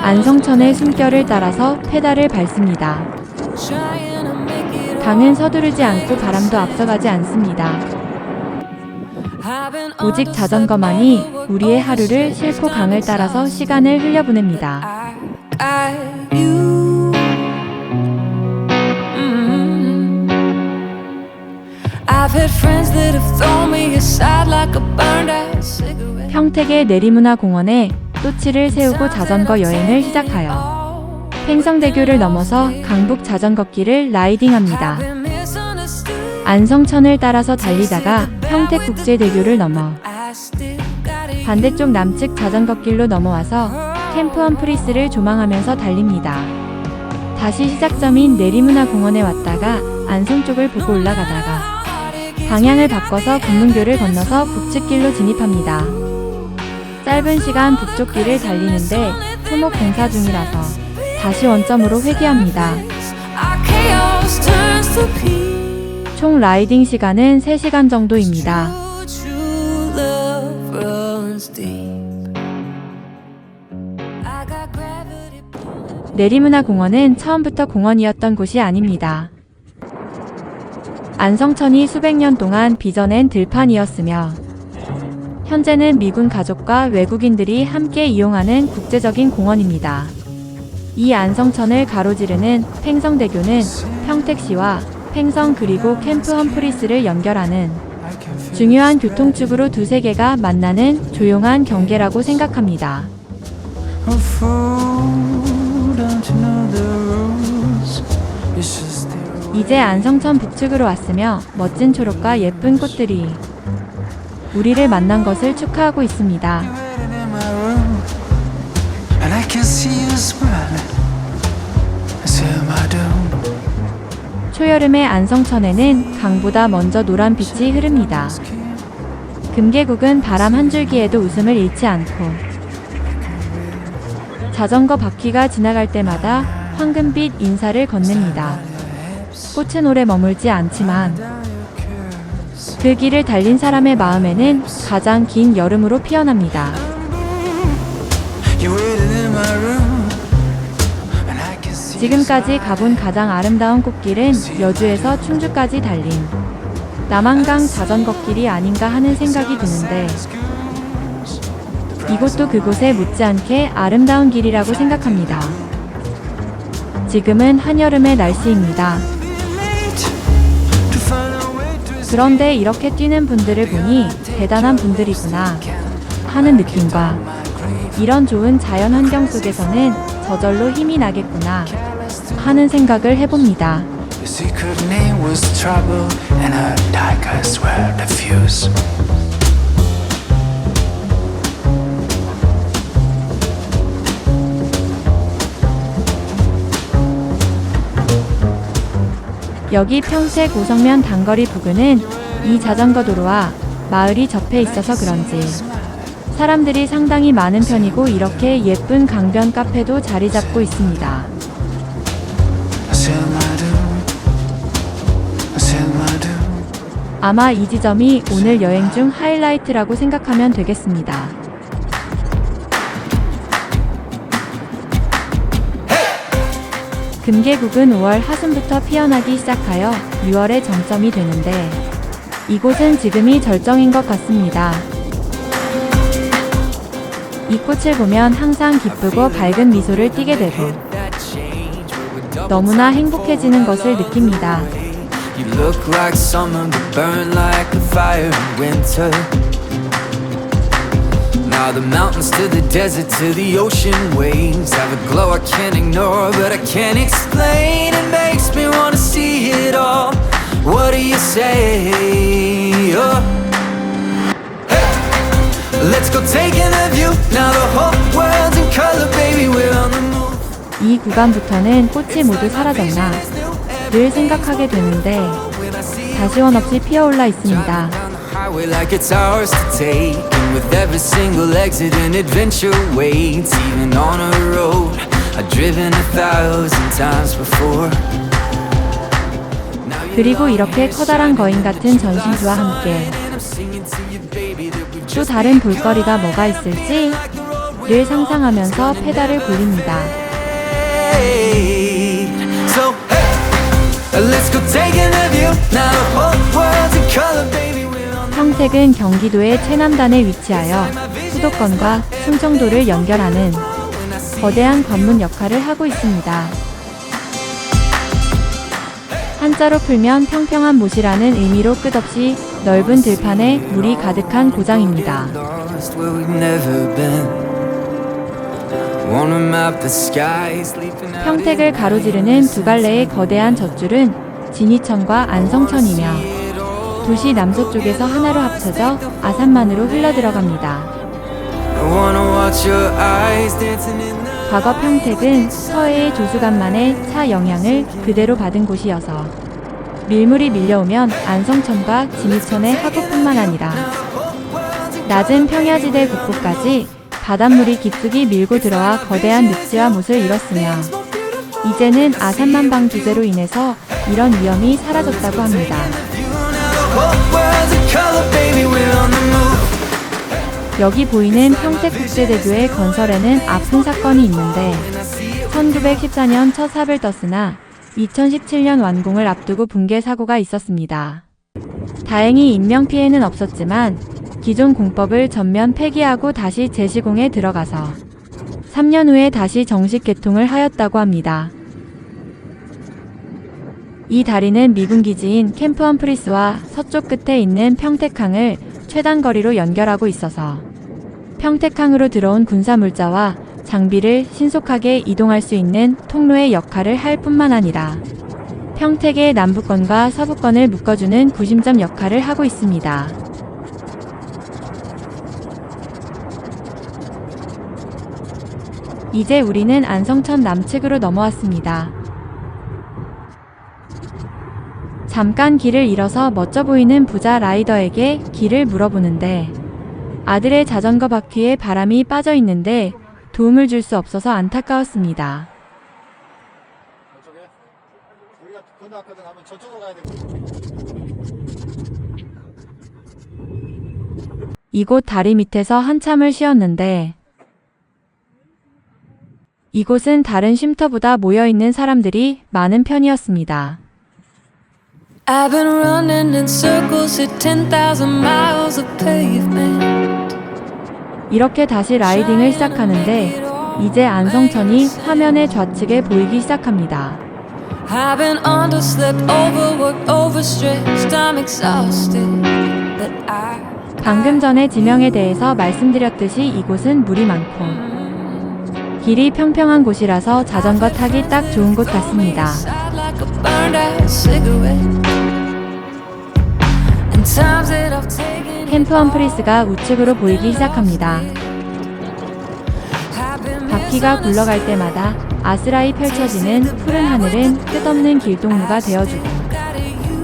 안성천의 숨결을 따라서 페달을 밟습니다. 강은 서두르지 않고 바람도 앞서가지 않습니다. 오직 자전거만이 우리의 하루를 싣고 강을 따라서 시간을 흘려보냅니다. 평택의 내리문화공원에 또치를 세우고 자전거 여행을 시작하여 팽성대교를 넘어서 강북 자전거길을 라이딩합니다. 안성천을 따라서 달리다가 평택국제대교를 넘어 반대쪽 남측 자전거길로 넘어와서 캠프 험프리스를 조망하면서 달립니다. 다시 시작점인 내리문화공원에 왔다가 안성 쪽을 보고 올라가다가 방향을 바꿔서 금문교를 건너서 북측길로 진입합니다. 짧은 시간 북쪽 길을 달리는데 토목 공사 중이라서 다시 원점으로 회귀합니다. 총 라이딩 시간은 3시간 정도입니다. 내리문화공원은 처음부터 공원이었던 곳이 아닙니다. 안성천이 수백 년 동안 빚어낸 들판이었으며 현재는 미군 가족과 외국인들이 함께 이용하는 국제적인 공원입니다. 이 안성천을 가로지르는 팽성대교는 평택시와 팽성 그리고 캠프 험프리스를 연결하는 중요한 교통축으로 두세 개가 만나는 조용한 경계라고 생각합니다. 이제 안성천 북측으로 왔으며 멋진 초록과 예쁜 꽃들이 우리를 만난 것을 축하하고 있습니다. 초여름의 안성천에는 강보다 먼저 노란 빛이 흐릅니다. 금계국은 바람 한 줄기에도 웃음을 잃지 않고 자전거 바퀴가 지나갈 때마다 황금빛 인사를 건넵니다. 꽃은 오래 머물지 않지만 그 길을 달린 사람의 마음에는 가장 긴 여름으로 피어납니다. 지금까지 가본 가장 아름다운 꽃길은 여주에서 충주까지 달린 남한강 자전거길이 아닌가 하는 생각이 드는데 이곳도 그곳에 못지않게 아름다운 길이라고 생각합니다. 지금은 한여름의 날씨입니다. 그런데 이렇게 뛰는 분들을 보니 대단한 분들이구나 하는 느낌과 이런 좋은 자연 환경 속에서는 저절로 힘이 나겠구나 하는 생각을 해봅니다. 여기 평택 오성면 단거리 부근은 이 자전거 도로와 마을이 접해 있어서 그런지 사람들이 상당히 많은 편이고 이렇게 예쁜 강변 카페도 자리 잡고 있습니다. 아마 이 지점이 오늘 여행 중 하이라이트라고 생각하면 되겠습니다. 금계국은 5월 하순부터 피어나기 시작하여 6월에 정점이 되는데 이곳은 지금이 절정인 것 같습니다. 이 꽃을 보면 항상 기쁘고 밝은 미소를 띠게 되고 너무나 행복해지는 것을 느낍니다. Now the mountains to the desert to the ocean waves have a glow I can't ignore but I can't explain. It makes me wanna see it all. What do you say? Oh. Hey, let's go taking a view. Now the whole world's in color, baby. We're on the move. 이 구간부터는 꽃이 모두 사라졌나 늘 생각하게 되는데 다시원 없이 피어올라 있습니다. Highway like it's ours to take, and with every single exit an adventure waits. Even on a road I've driven 1,000 times before. 그리고 이렇게 커다란 거인 같은 전신주와 함께 또 다른 볼거리가 뭐가 있을지 를 상상하면서 페달을 굴립니다. So hey, let's go taking a view. Now the whole world's in color, baby. We're on 평택은 경기도의 최남단에 위치하여 수도권과 충청도를 연결하는 거대한 관문 역할을 하고 있습니다. 한자로 풀면 평평한 못이라는 의미로 끝없이 넓은 들판에 물이 가득한 고장입니다. lost where we've never been. Wanna map the sky, sleeping out 평택을 가로지르는 두 갈래의 거대한 젖줄은 진이천과 안성천이며 도시 남서쪽에서 하나로 합쳐져 아산만으로 흘러들어갑니다. I wanna watch your eyes dancing in the 과거 평택은 서해의 조수간만의 차 영향을 그대로 받은 곳이어서 밀물이 밀려오면 안성천과 진이천의 하구뿐만 아니라 낮은 평야지대 곳곳까지 바닷물이 깊숙이 밀고 들어와 거대한 늪지와 못을 이뤘으며 이제는 아산만방 규제로 인해서 이런 위험이 사라졌다고 합니다. whole world's in color, baby. We're on the move. 여기 보이는 평택국제대교의 건설에는 아픈 사건이 있는데 1914년 첫 삽을 떴으나 2017년 완공을 앞두고 붕괴 사고가 있었습니다. 다행히 인명피해는 없었지만 기존 공법을 전면 폐기하고 다시 재시공에 들어가서 3년 후에 다시 정식 개통을 하였다고 합니다. 이 다리는 미군 기지인 캠프 험프리스와 서쪽 끝에 있는 평택항을 최단 거리로 연결하고 있어서 평택항으로 들어온 군사물자와 장비를 신속하게 이동할 수 있는 통로의 역할을 할 뿐만 아니라 평택의 남부권과 서부권을 묶어주는 구심점 역할을 하고 있습니다. 이제 우리는 안성천 남측으로 넘어왔습니다. 잠깐 길을 잃어서 멋져 보이는 부자 라이더에게 길을 물어보는데 아들의 자전거 바퀴에 바람이 빠져 있는데 도움을 줄 수 없어서 안타까웠습니다. 우리가 건너왔거든 하면 저쪽으로 가야 되고. 이곳 다리 밑에서 한참을 쉬었는데 이곳은 다른 쉼터보다 모여있는 사람들이 많은 편이었습니다. I've been running in circles at 10,000 miles of pavement. 이렇게 다시 라이딩을 시작하는데 이제 안성천이 화면의 좌측에 보이기 시작합니다. I've been underslept, overworked, overstressed. I'm exhausted, but I 방금 전에 지명에 대해서 말씀드렸듯이 이곳은 물이 많고 길이 평평한 곳이라서 자전거 타기 딱 좋은 곳 같습니다. sighed like a burned out cigarette. And times that I've taken it 캠프 험프리스가 우측으로 보이기 시작합니다. I've been 바퀴가 굴러갈 때마다 아스라이 펼쳐지는 푸른 하늘은 끝없는 길동무가 되어주고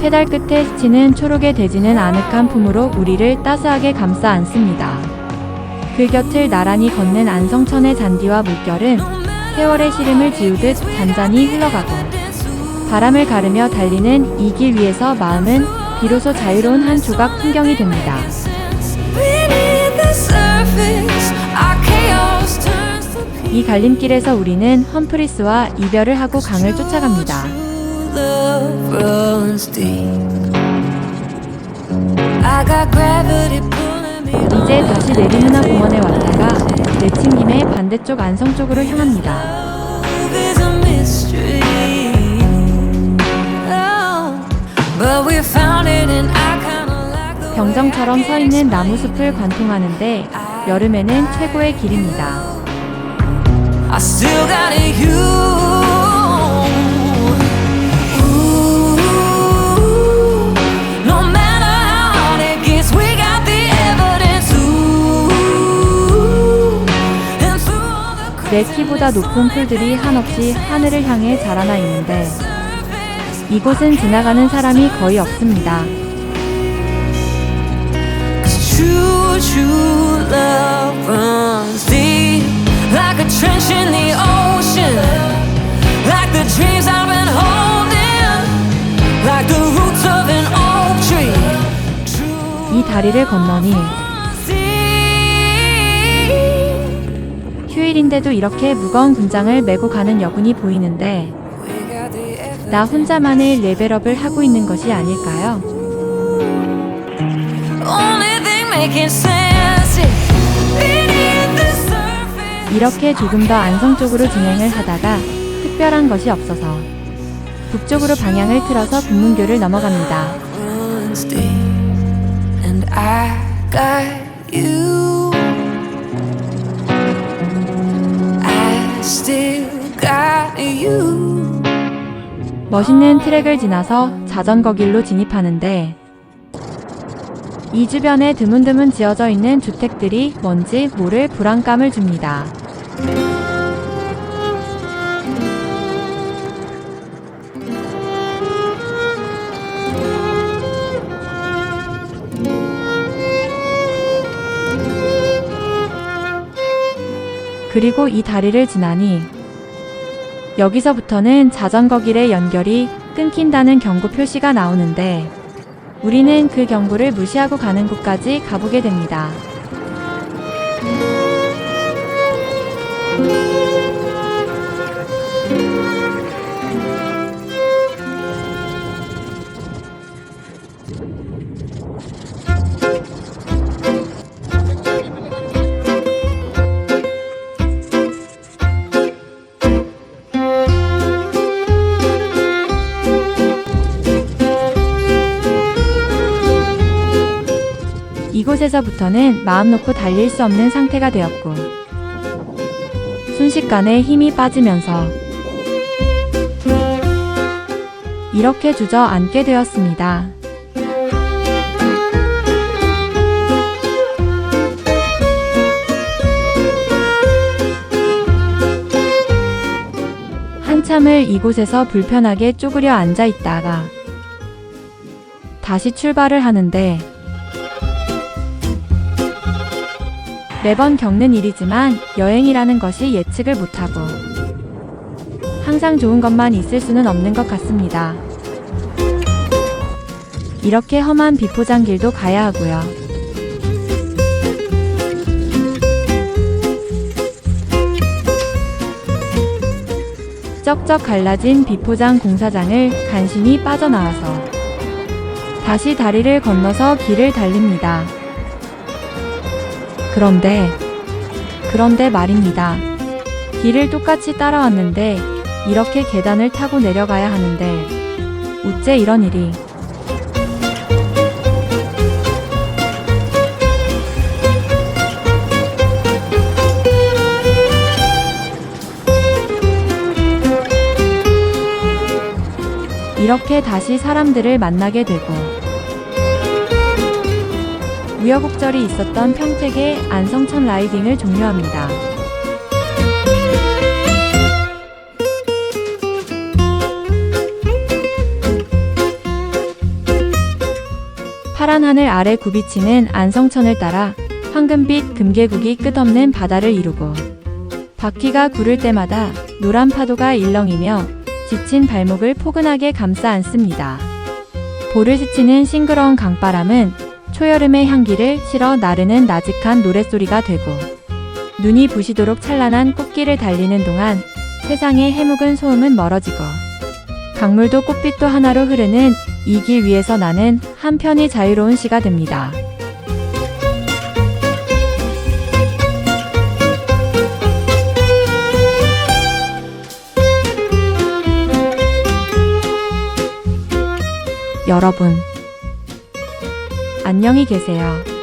페달 끝에 스치는 초록의 대지는 아늑한 품으로 우리를 따스하게 감싸 안습니다. 그 곁을 나란히 걷는 안성천의 잔디와 물결은 세월의 시름을 지우듯 잔잔히 흘러가고 바람을 가르며 달리는 이 길 위에서 마음은 비로소 자유로운 한 조각 풍경이 됩니다. beneath the surface. Our chaos turns to peace. 이 갈림길에서 우리는 험프리스와 이별을 하고 강을 쫓아갑니다. Love runs deep. I got gravity pulling me on. 이제 다시 내리문화공원에 왔다가 내친김에 반대쪽 안성 쪽으로 향합니다. Love is a mystery. Oh, but we found it and I kinda like the way 병정처럼 서 있는 나무숲을 관통하는데 여름에는 최고의 길입니다. I still got you. Ooh, no matter how hard it gets, we got the evidence. Ooh, and through all the 내 키보다 높은 풀들이 한없이 하늘을 향해 자라나 있는데 이곳은 지나가는 사람이 거의 없습니다. true, true love runs deep, like a trench in the ocean, like the dreams I've been holding, like the roots of an oak tree. True 이 다리를 건너니 deep. 휴일인데도 이렇게 무거운 군장을 메고 가는 여군이 보이는데 나 혼자만의 레벨업을 하고 있는 것이 아닐까요? Only thing making sense is beneath the surface. 이렇게 조금 더 안성 쪽으로 진행을 하다가 특별한 것이 없어서 북쪽으로 방향을 틀어서 북문교를 넘어갑니다. Runs deep, and I got you. I still got you. 멋있는 트랙을 지나서 자전거 길로 진입하는데 이 주변에 드문드문 지어져 있는 주택들이 뭔지 모를 불안감을 줍니다. 그리고 이 다리를 지나니 여기서부터는 자전거 길의 연결이 끊긴다는 경고 표시가 나오는데 우리는 그 경고를 무시하고 가는 곳까지 가보게 됩니다. 이곳에서부터는 마음 놓고 달릴 수 없는 상태가 되었고 순식간에 힘이 빠지면서 이렇게 주저앉게 되었습니다. 한참을 이곳에서 불편하게 쪼그려 앉아 있다가 다시 출발을 하는데 매번 겪는 일이지만 여행이라는 것이 예측을 못하고 항상 좋은 것만 있을 수는 없는 것 같습니다. 이렇게 험한 비포장 길도 가야 하고요. 쩍쩍 갈라진 비포장 공사장을 간신히 빠져나와서 다시 다리를 건너서 길을 달립니다. 그런데 말입니다. 길을 똑같이 따라왔는데 이렇게 계단을 타고 내려가야 하는데 어째 이런 일이. 이렇게 다시 사람들을 만나게 되고 우여곡절이 있었던 평택의 안성천 라이딩을 종료합니다. 파란 하늘 아래 굽이치는 안성천을 따라 황금빛 금계국이 끝없는 바다를 이루고 바퀴가 구를 때마다 노란 파도가 일렁이며 지친 발목을 포근하게 감싸 안습니다. 볼을 스치는 싱그러운 강바람은 초여름의 향기를 실어 나르는 나직한 노랫소리가 되고 눈이 부시도록 찬란한 꽃길을 달리는 동안 세상의 해묵은 소음은 멀어지고 강물도 꽃빛도 하나로 흐르는 이 길 위에서 나는 한편이 자유로운 시가 됩니다. 여러분, 안녕히 계세요.